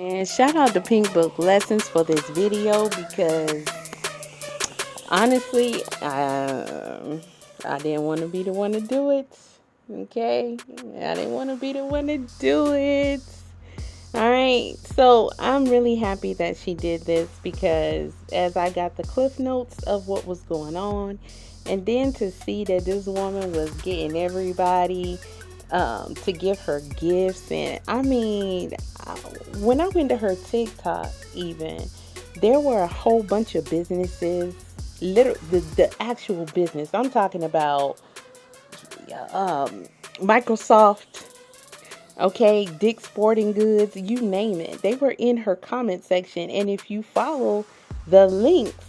And shout out to Pink Book Lessons for this video because honestly, I didn't want to be the one to do it. Okay? I didn't want to be the one to do it. Alright, so I'm really happy that she did this because as I got the cliff notes of what was going on, and then to see that this woman was getting everybody to give her gifts, and I mean, when I went to her TikTok, even there were a whole bunch of businesses, the actual business. I'm talking about Microsoft. Okay, Dick's Sporting Goods, you name it. They were in her comment section. And if you follow the links,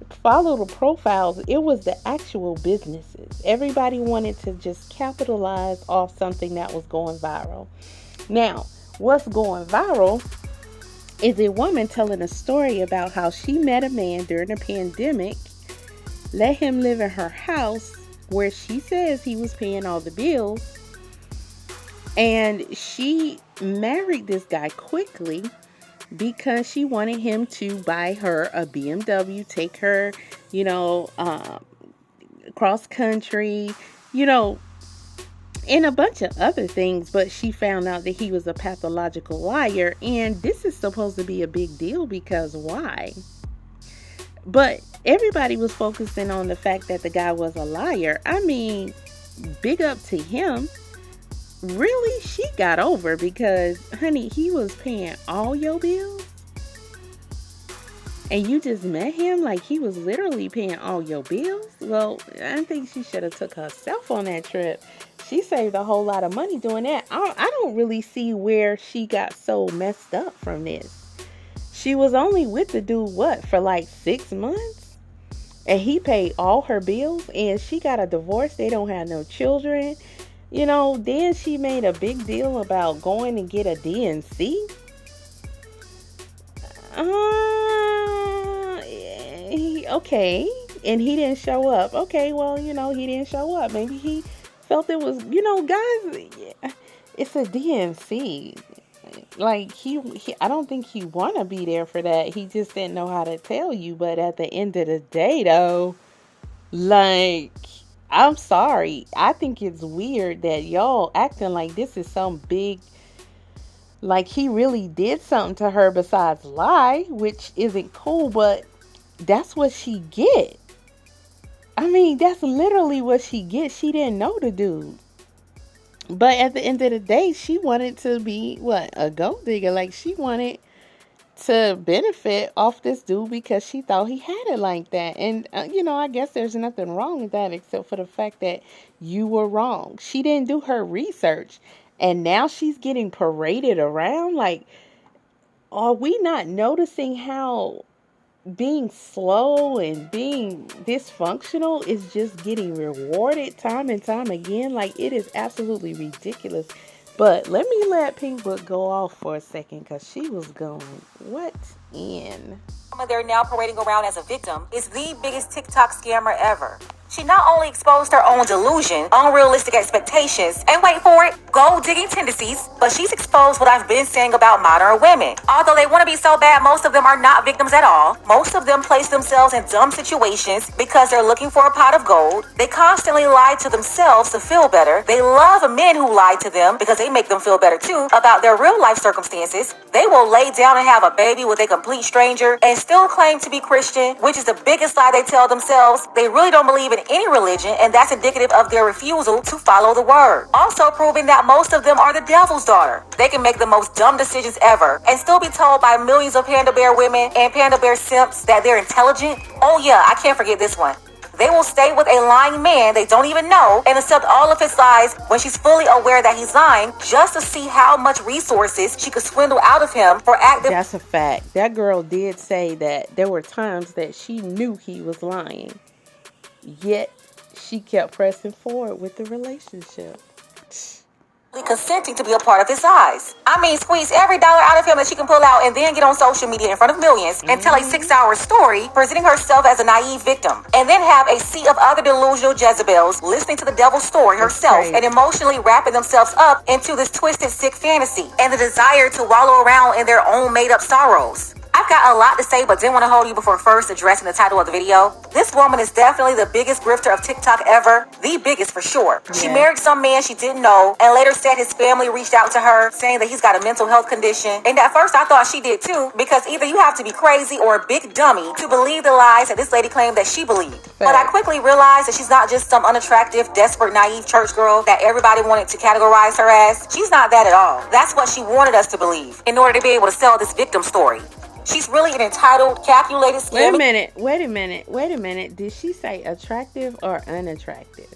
follow the profiles, it was the actual businesses. Everybody wanted to just capitalize off something that was going viral. Now, what's going viral is a woman telling a story about how she met a man during the pandemic, let him live in her house where she says he was paying all the bills, and she married this guy quickly because she wanted him to buy her a BMW, take her, you know, cross country, you know, and a bunch of other things. But she found out that he was a pathological liar. And this is supposed to be a big deal because why? But everybody was focusing on the fact that the guy was a liar. I mean, big up to him. Really, she got over because, honey, he was paying all your bills and you just met him like he was literally paying all your bills. Well, I think she should have took herself on that trip. She saved a whole lot of money doing that. I don't really see where she got so messed up from this. She was only with the dude, what, for like 6 months? And he paid all her bills and she got a divorce. They don't have no children. You know, then she made a big deal about going and get a DNC. Okay. And he didn't show up. Okay, well, you know, he didn't show up. Maybe he felt it was, you know, guys, it's a DNC. Like, I don't think he want to be there for that. He just didn't know how to tell you. But at the end of the day, though, like, I'm sorry. I think it's weird that y'all acting like this is some big, like he really did something to her besides lie, which isn't cool, but that's what she get. I mean, that's literally what she gets. She didn't know the dude. But at the end of the day, she wanted to be, what, a gold digger. Like, she wanted to benefit off this dude because she thought he had it like that. And, you know, I guess there's nothing wrong with that except for the fact that you were wrong. She didn't do her research. And now she's getting paraded around. Like, are we not noticing how being slow and being dysfunctional is just getting rewarded time and time again? Like, it is absolutely ridiculous. But let me let Pink Book go off for a second because she was going, what in? They're now parading around as a victim is the biggest TikTok scammer ever. She not only exposed her own delusion, unrealistic expectations, and wait for it, gold-digging tendencies, but she's exposed what I've been saying about modern women. Although they want to be so bad, most of them are not victims at all. Most of them place themselves in dumb situations because they're looking for a pot of gold. They constantly lie to themselves to feel better. They love men who lie to them because they make them feel better too about their real life circumstances. They will lay down and have a baby with a complete stranger and still claim to be Christian, which is the biggest lie they tell themselves. They really don't believe in any religion, and that's indicative of their refusal to follow the word. Also proving that most of them are the devil's daughter. They can make the most dumb decisions ever and still be told by millions of Panda Bear women and Panda Bear simps that they're intelligent. Oh yeah, I can't forget this one. They will stay with a lying man they don't even know and accept all of his lies when she's fully aware that he's lying, just to see how much resources she could swindle out of him for active. That's a fact. That girl did say that there were times that she knew he was lying, yet she kept pressing forward with the relationship. consenting to be a part of his lies. I mean, squeeze every dollar out of him that she can pull out and then get on social media in front of millions and tell a 6-hour story presenting herself as a naive victim. And then have a sea of other delusional Jezebels listening to the devil's story herself and emotionally wrapping themselves up into this twisted, sick fantasy and the desire to wallow around in their own made-up sorrows. I've got a lot to say, but didn't want to hold you before first addressing the title of the video. This woman is definitely the biggest grifter of TikTok ever. The biggest for sure. Yeah. She married some man she didn't know and later said his family reached out to her saying that he's got a mental health condition. And at first I thought she did too, because either you have to be crazy or a big dummy to believe the lies that this lady claimed that she believed. Right. But I quickly realized that she's not just some unattractive, desperate, naive church girl that everybody wanted to categorize her as. She's not that at all. That's what she wanted us to believe in order to be able to sell this victim story. She's really an entitled, calculated scammer. Wait a minute. Did she say attractive or unattractive?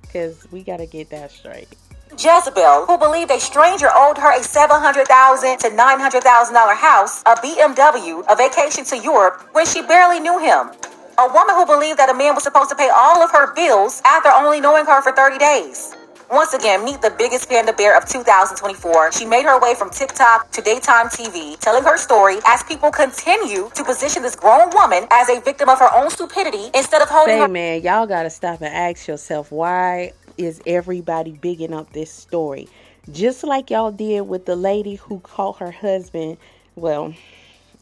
Because we got to get that straight. Jezebel, who believed a stranger owed her a $700,000 to $900,000 house, a BMW, a vacation to Europe, when she barely knew him. A woman who believed that a man was supposed to pay all of her bills after only knowing her for 30 days. Once again, meet the biggest panda bear of 2024. She made her way from TikTok to daytime TV, telling her story as people continue to position this grown woman as a victim of her own stupidity instead of holding her. Man, y'all gotta stop and ask yourself, why is everybody bigging up this story? Just like y'all did with the lady who caught her husband. Well,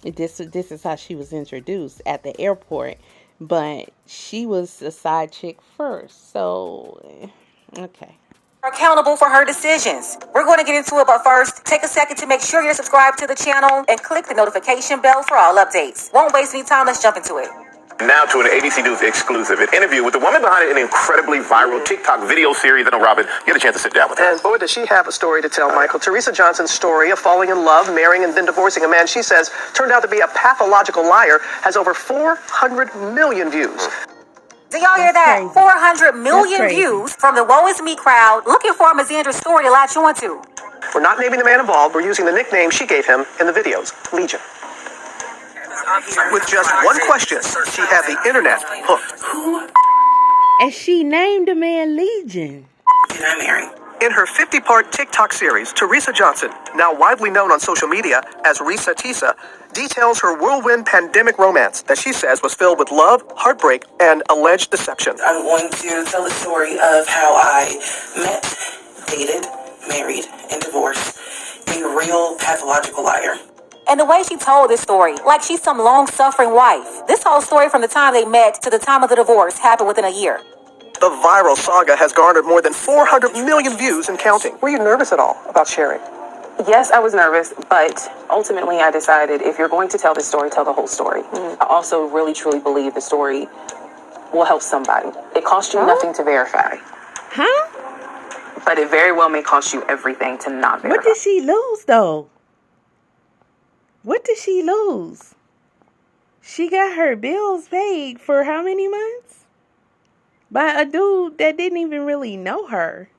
this is how she was introduced at the airport, but she was a side chick first. So, okay. Accountable for her decisions. We're going to get into it, but first, take a second to make sure you're subscribed to the channel and click the notification bell for all updates. Won't waste any time, let's jump into it. Now to an ABC News exclusive, an interview with the woman behind an incredibly viral TikTok video series. I know, Robin, you had a chance to sit down with her. And boy, does she have a story to tell, Michael. Teresa Johnson's story of falling in love, marrying, and then divorcing a man she says turned out to be a pathological liar has over 400 million views. Do y'all hear that? 400 million views from the Woe Is Me crowd looking for a Mazandra's story to latch on to. We're not naming the man involved. We're using the nickname she gave him in the videos, Legion. With just one question, she had the internet hooked. And she named the man Legion. Did I marry? In her 50-part TikTok series, Teresa Johnson, now widely known on social media as Risa Tisa, details her whirlwind pandemic romance that she says was filled with love, heartbreak, and alleged deception. I'm going to tell the story of how I met, dated, married, and divorced a real pathological liar. And the way she told this story, like she's some long-suffering wife. This whole story from the time they met to the time of the divorce happened within a year. The viral saga has garnered more than 400 million views and counting. Were you nervous at all about sharing? Yes, I was nervous, but ultimately I decided if you're going to tell this story, tell the whole story. I also really truly believe the story will help somebody. It costs you nothing to verify. Huh? But it very well may cost you everything to not verify. What did she lose, though? What did she lose? She got her bills paid for how many months? By a dude that didn't even really know her.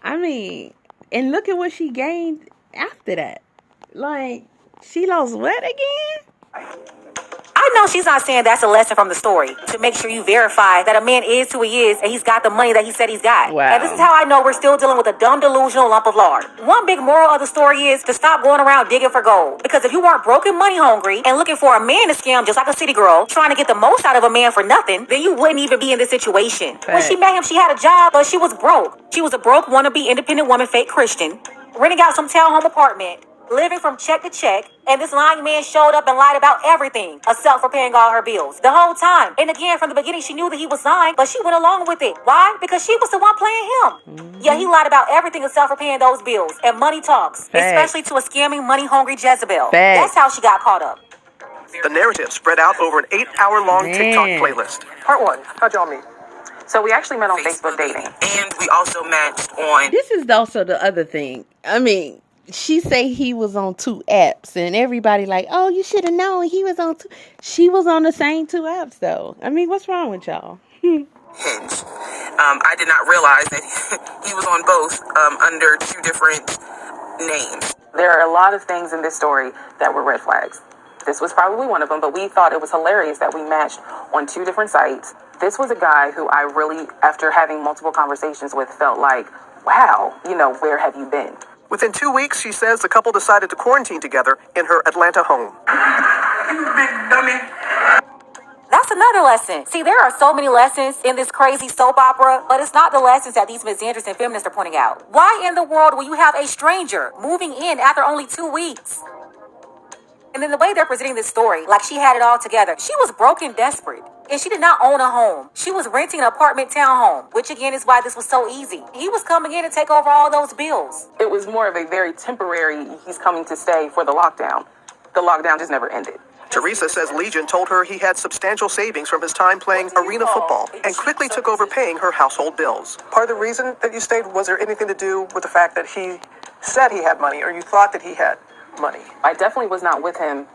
I mean, and look at what she gained after that. Like, she lost what again? I know she's not saying that's a lesson from the story. To make sure you verify that a man is who he is and he's got the money that he said he's got. Wow. And this is how I know we're still dealing with a dumb, delusional lump of lard. One big moral of the story is to stop going around digging for gold. Because if you weren't broke and money hungry and looking for a man to scam just like a city girl, trying to get the most out of a man for nothing, then you wouldn't even be in this situation. When she met him, she had a job, but she was broke. She was a broke, wannabe, independent woman, fake Christian, renting out some townhome apartment, living from check to check, and this lying man showed up and lied about everything except for paying all her bills the whole time. And again, from the beginning, she knew that he was lying, but she went along with it. Why? Because she was the one playing him. Yeah, he lied about everything except for paying those bills. And money talks, especially to a scamming, money-hungry Jezebel. That's how she got caught up. The narrative spread out over an 8-hour-long TikTok playlist. Part 1. How'd y'all meet? So we actually met on Facebook dating. And we also matched on... This is also the other thing. I mean, she say he was on 2 apps, and everybody like, oh, you should have known he was on 2. She was on the same 2 apps, though. I mean, what's wrong with y'all? Hinge. I did not realize that he was on both under 2 different names. There are a lot of things in this story that were red flags. This was probably one of them, but we thought it was hilarious that we matched on 2 different sites. This was a guy who I really, after having multiple conversations with, felt like wow, where have you been? Within 2 weeks, she says the couple decided to quarantine together in her Atlanta home. You big dummy. That's another lesson. See, there are so many lessons in this crazy soap opera, but it's not the lessons that these misandrous and feminists are pointing out. Why in the world will you have a stranger moving in after only 2 weeks? And then the way they're presenting this story, like she had it all together. She was broke and desperate. And she did not own a home. She was renting an apartment townhome, which again is why this was so easy. He was coming in to take over all those bills. It was more of a very temporary, he's coming to stay for the lockdown. The lockdown just never ended. Teresa says Legion told her he had substantial savings from his time playing arena football and quickly took over paying her household bills. Part of the reason that you stayed, was there anything to do with the fact that he said he had money or you thought that he had money? I definitely was not with him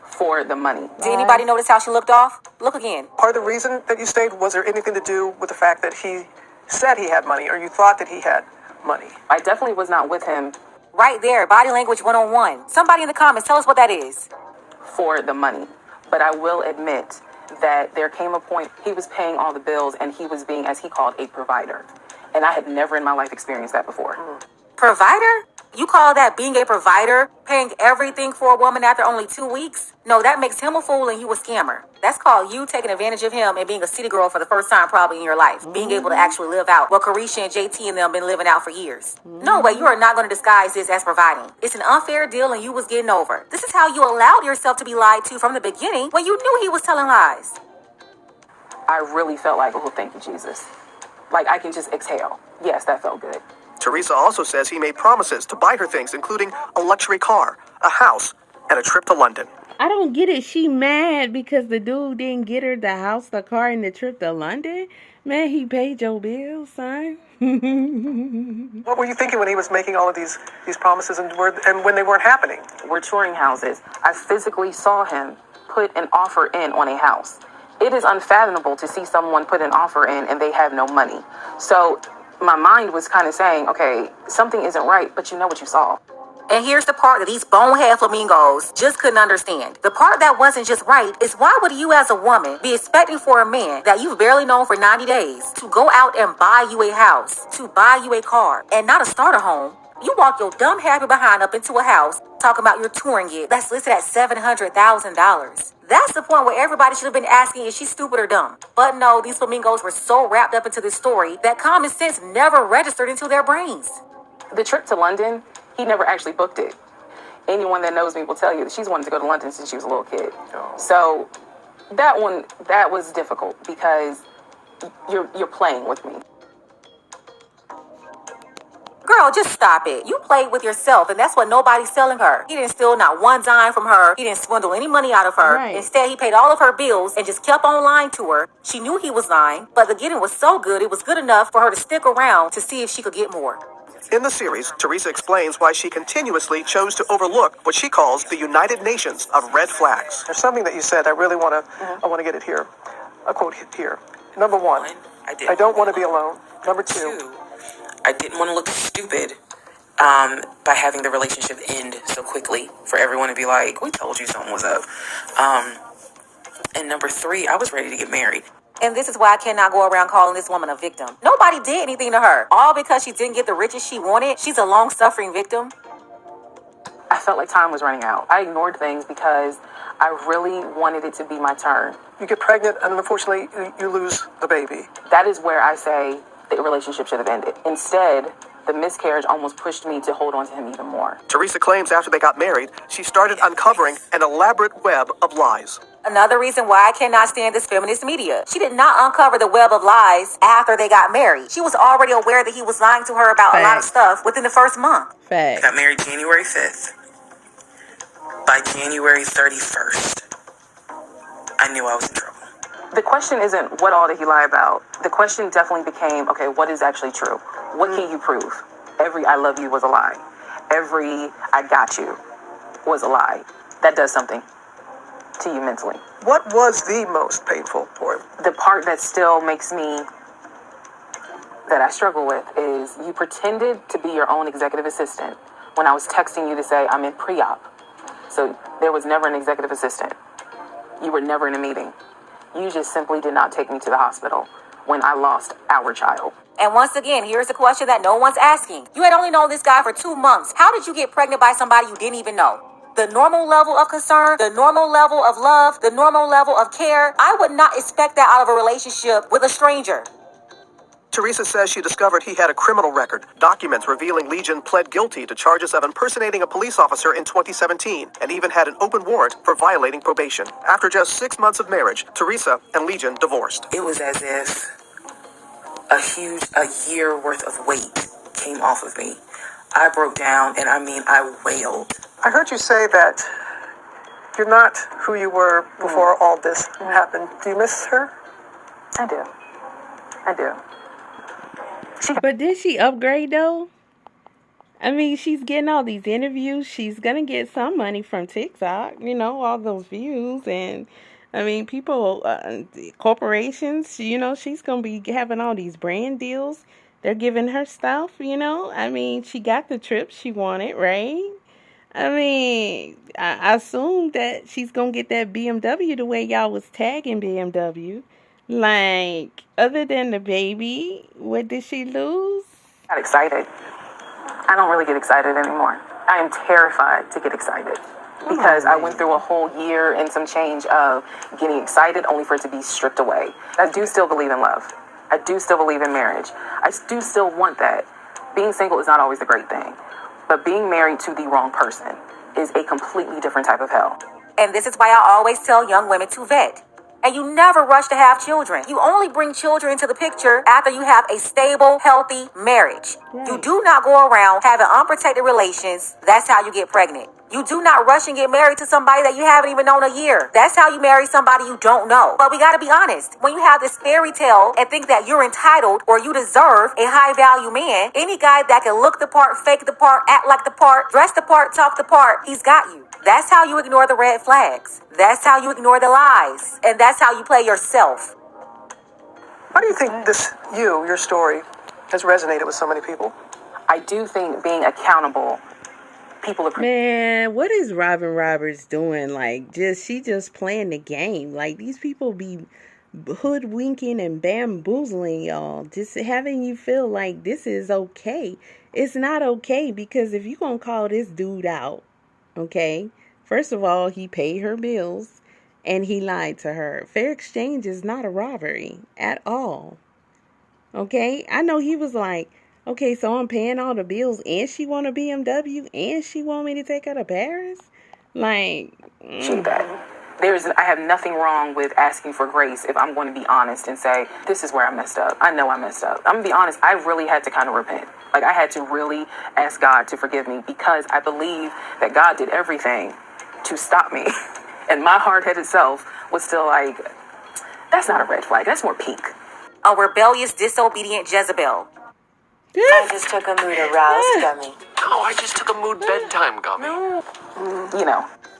for the money. Did anybody notice how she looked off? Look again. Part of the reason that you stayed, was there anything to do with the fact that he said he had money or you thought that he had money? I definitely was not with him Right there, body language 101. Somebody in the comments, tell us what that is. for the money. But I will admit that there came a point he was paying all the bills and he was being, as he called, a provider. And I had never in my life experienced that before. Provider? You call that being a provider? Paying everything for a woman after only 2 weeks? No, that makes him a fool and you a scammer. That's called you taking advantage of him and being a city girl for the first time probably in your life. Being able to actually live out what Carisha and JT and them been living out for years. No way, you are not going to disguise this as providing. It's an unfair deal and you was getting over. This is how you allowed yourself to be lied to from the beginning when you knew he was telling lies. I really felt like, oh, thank you, Jesus. Like I can just exhale. Yes, that felt good. Teresa also says he made promises to buy her things, including a luxury car, a house, and a trip to London. I don't get it. She mad because the dude didn't get her the house, the car, and the trip to London? Man, he paid your bills, son. What were you thinking when he was making all of these promises and when they weren't happening? We're touring houses. I physically saw him put an offer in on a house. It is unfathomable to see someone put an offer in and they have no money. So my mind was kind of saying, okay, something isn't right, but you know what you saw. And here's the part that these bonehead flamingos just couldn't understand. The part that wasn't just right is why would you as a woman be expecting for a man that you've barely known for 90 days to go out and buy you a house, to buy you a car, and not a starter home? You walk your dumb happy behind up into a house talking about your touring it that's listed at $700,000. That's the point where everybody should have been asking, is she stupid or dumb? But no, these flamingos were so wrapped up into this story that common sense never registered into their brains. The trip to London, he never actually booked it. Anyone that knows me will tell you that she's wanted to go to London since she was a little kid. So that was difficult because you're playing with me. Girl, just stop it. You played with yourself, and that's what nobody's telling her. He didn't steal not one dime from her. He didn't swindle any money out of her. Right. Instead, he paid all of her bills and just kept on lying to her. She knew he was lying, but the getting was so good, it was good enough for her to stick around to see if she could get more. In the series, Teresa explains why she continuously chose to overlook what she calls the United Nations of red flags. There's something that you said I really want to get it here. A quote here. Number one, I don't want to be alone. Number two, I didn't want to look stupid by having the relationship end so quickly for everyone to be like, we told you something was up. And number three, I was ready to get married. And this is why I cannot go around calling this woman a victim. Nobody did anything to her. All because she didn't get the riches she wanted. She's a long-suffering victim. I felt like time was running out. I ignored things because I really wanted it to be my turn. you get pregnant and unfortunately you lose the baby. That is where I say the relationship should have ended. Instead, the miscarriage almost pushed me to hold on to him even more. Teresa claims after they got married, she started uncovering an elaborate web of lies. Another reason why I cannot stand this feminist media. She did not uncover the web of lies after they got married. She was already aware that he was lying to her about a lot of stuff within the first month. I got married January 5th. By January 31st, I knew I was in trouble. The question isn't what all did he lie about. The question definitely became, okay, what is actually true? What can you prove? Every I love you was a lie. Every I got you was a lie. That does something to you mentally. What was the most painful for him? The part that still makes me, that I struggle with, is you pretended to be your own executive assistant when I was texting you to say I'm in pre-op. So there was never an executive assistant. You were never in a meeting. You just simply did not take me to the hospital. when I lost our child. And once again, here's the question that no one's asking. You had only known this guy for 2 months. How did you get pregnant by somebody you didn't even know? The normal level of concern, the normal level of love, the normal level of care, I would not expect that out of a relationship with a stranger. Teresa says she discovered he had a criminal record. Documents revealing Legion pled guilty to charges of impersonating a police officer in 2017 and even had an open warrant for violating probation. After just 6 months of marriage, Teresa and Legion divorced. It was as if a year worth of weight came off of me. I broke down, and I wailed. I heard you say that you're not who you were before all this happened. Do you miss her? I do. But did she upgrade though? I mean, she's getting all these interviews. She's gonna get some money from TikTok, all those views. And I mean, people, corporations, she's gonna be having all these brand deals. They're giving her stuff, I mean, she got the trip she wanted, right? I mean, I assume that she's gonna get that BMW the way y'all was tagging BMW. Like, other than the baby, what did she lose? Got excited. I don't really get excited anymore. I am terrified to get excited because I went through a whole year and some change of getting excited only for it to be stripped away. I do still believe in love. I do still believe in marriage. I do still want that. Being single is not always a great thing, but being married to the wrong person is a completely different type of hell. And this is why I always tell young women to vet. And you never rush to have children. You only bring children into the picture after you have a stable, healthy marriage. Right. You do not go around having unprotected relations. That's how you get pregnant. You do not rush and get married to somebody that you haven't even known a year. That's how you marry somebody you don't know. But we got to be honest. When you have this fairy tale and think that you're entitled or you deserve a high value man, any guy that can look the part, fake the part, act like the part, dress the part, talk the part, he's got you. That's how you ignore the red flags. That's how you ignore the lies. And that's how you play yourself. Why do you think your story, has resonated with so many people? I do think being accountable, people appreciate. Man, what is Robin Roberts doing? Like, she just playing the game. Like, these people be hoodwinking and bamboozling y'all, just having you feel like this is okay. It's not okay, because if you gonna call this dude out, okay, first of all, he paid her bills and he lied to her. Fair exchange is not a robbery at all. Okay, I know he was like, okay, so I'm paying all the bills and she want a BMW and she want me to take her to Paris? Like, I have nothing wrong with asking for grace if I'm going to be honest and say, this is where I messed up. I know I messed up. I'm going to be honest. I really had to kind of repent. Like, I had to really ask God to forgive me because I believe that God did everything to stop me. And my hard-headed self was still like, that's not a red flag. That's more pink. A rebellious, disobedient Jezebel. I just took a mood aroused gummy. No, I just took a mood bedtime gummy.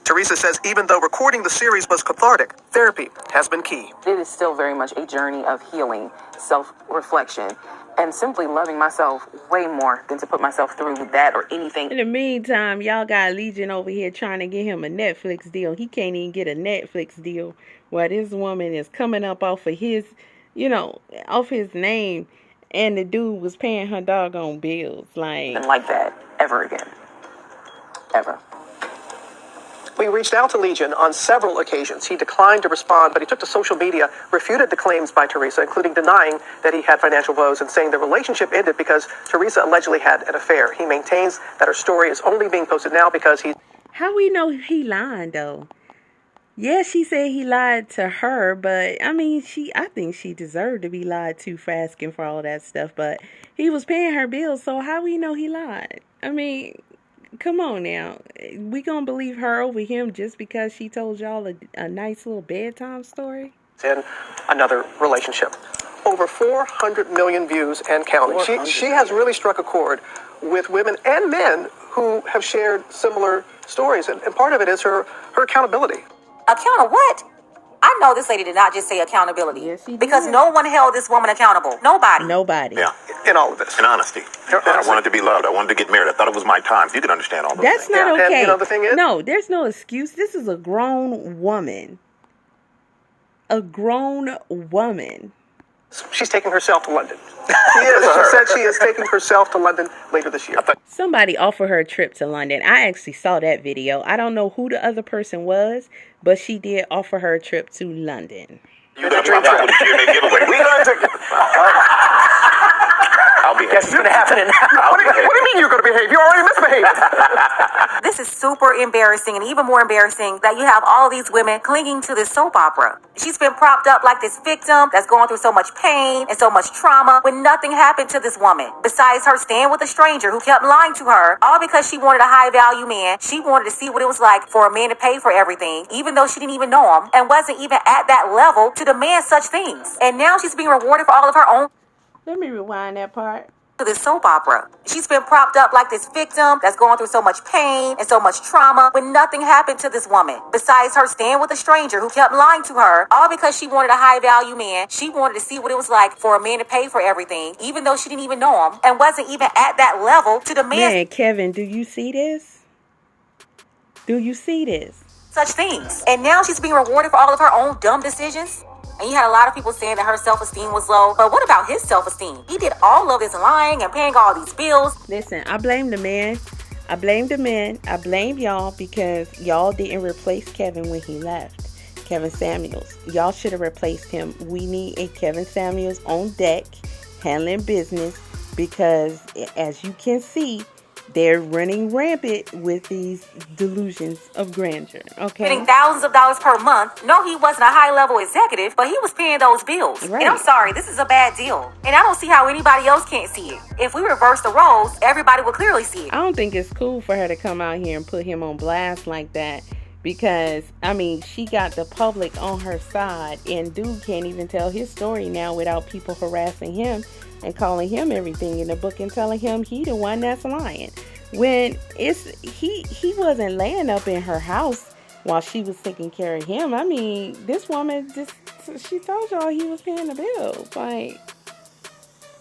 Teresa says even though recording the series was cathartic, therapy has been key. It is still very much a journey of healing, self-reflection, and simply loving myself way more than to put myself through that or anything. In the meantime, y'all got Legion over here trying to get him a Netflix deal. He can't even get a Netflix deal while this woman is coming up off of his, off his name, and the dude was paying her doggone bills. And like that ever again. Ever. We reached out to Legion on several occasions. He declined to respond, but he took to social media, refuted the claims by Teresa, including denying that he had financial woes and saying the relationship ended because Teresa allegedly had an affair. He maintains that her story is only being posted now because he... How we know he lied, though? Yeah, she said he lied to her, but I mean, I think she deserved to be lied to for asking for all that stuff, but he was paying her bills, so how we know he lied? I mean, come on now. We gonna believe her over him just because she told y'all a nice little bedtime story? In another relationship. Over 400 million views and counting. She has really struck a chord with women and men who have shared similar stories, and part of it is her accountability. What? I know this lady did not just say accountability. Yes, she did. Because no one held this woman accountable. Nobody. Yeah. In all of this. In honesty. I wanted to be loved. I wanted to get married. I thought it was my time. You can understand all those That's things. not okay. And the thing is... No, there's no excuse. This is a grown woman. A grown woman. She's taking herself to London. She said she is taking herself to London later this year. Somebody offered her a trip to London. I actually saw that video. I don't know who the other person was, but she did offer her a trip to London. You're going to pop out with a GMA giveaway. We're going to take it. I'll be Guess it's going to happen. What do you mean you're going to behave? You already misbehaved. This is super embarrassing, and even more embarrassing that you have all these women clinging to this soap opera. She's been propped up like this victim that's going through so much pain and so much trauma when nothing happened to this woman. Besides her staying with a stranger who kept lying to her, all because she wanted a high-value man. She wanted to see what it was like for a man to pay for everything, even though she didn't even know him and wasn't even at that level to demand such things. And now she's being rewarded for all of her own. Let me rewind that part. To this soap opera. She's been propped up like this victim that's going through so much pain and so much trauma when nothing happened to this woman. Besides her staying with a stranger who kept lying to her, all because she wanted a high-value man. She wanted to see what it was like for a man to pay for everything, even though she didn't even know him and wasn't even at that level to demand. Man, Kevin, do you see this? Do you see this? Such things. And now she's being rewarded for all of her own dumb decisions. And you had a lot of people saying that her self-esteem was low. But what about his self-esteem? He did all of this lying and paying all these bills. Listen, I blame the man. I blame the men. I blame y'all because y'all didn't replace Kevin when he left. Kevin Samuels. Y'all should have replaced him. We need a Kevin Samuels on deck handling business because as you can see, they're running rampant with these delusions of grandeur, okay? Getting thousands of dollars per month. No, he wasn't a high-level executive, but he was paying those bills. Right. And I'm sorry, this is a bad deal. And I don't see how anybody else can't see it. If we reverse the roles, everybody will clearly see it. I don't think it's cool for her to come out here and put him on blast like that because, I mean, she got the public on her side and dude can't even tell his story now without people harassing him and calling him everything in the book and telling him he the one that's lying. When he wasn't laying up in her house while she was taking care of him. I mean, this woman she told y'all he was paying the bills. Like,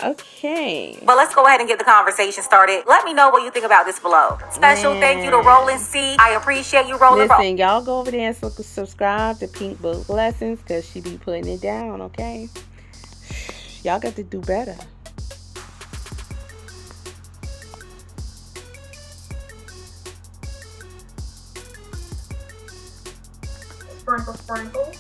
okay. But let's go ahead and get the conversation started. Let me know what you think about this below. Special thank you to Roland C. I appreciate you, Roland. Listen, y'all go over there and subscribe to Pink Book Lessons because she be putting it down, okay? Y'all got to do better. Sprinkle, sprinkle.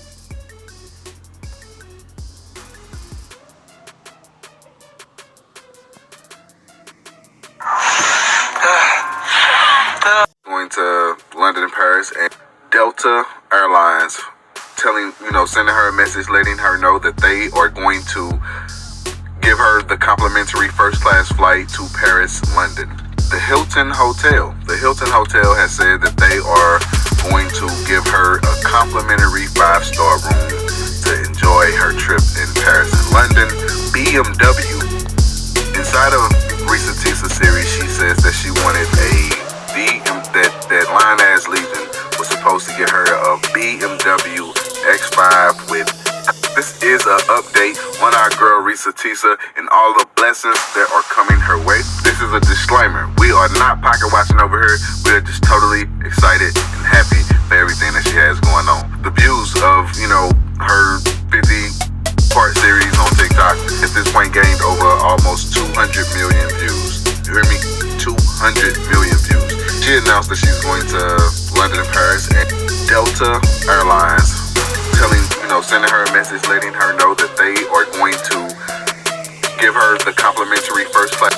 Going to London and Paris, and Delta Airlines sending her a message letting her know that they are going to give her the complimentary first class flight to Paris, London. The Hilton Hotel has said that they are going to give her a complimentary 5-star room to enjoy her trip in Paris and London. BMW, inside of Risa Tisa series, she says that she wanted that Line Ass Legion was supposed to get her a BMW X5 with. This is an update on our girl Risa Tisa and all the blessings that are coming her way. This is a disclaimer. We are not pocket watching over here. We are just totally excited and happy for everything that she has going on. The views of, her 50-part series on TikTok at this point gained over almost 200 million views. You hear me? 200 million views. She announced that she's going to London and Paris, and Delta Airlines sending her a message letting her know that they are going to give her the complimentary first class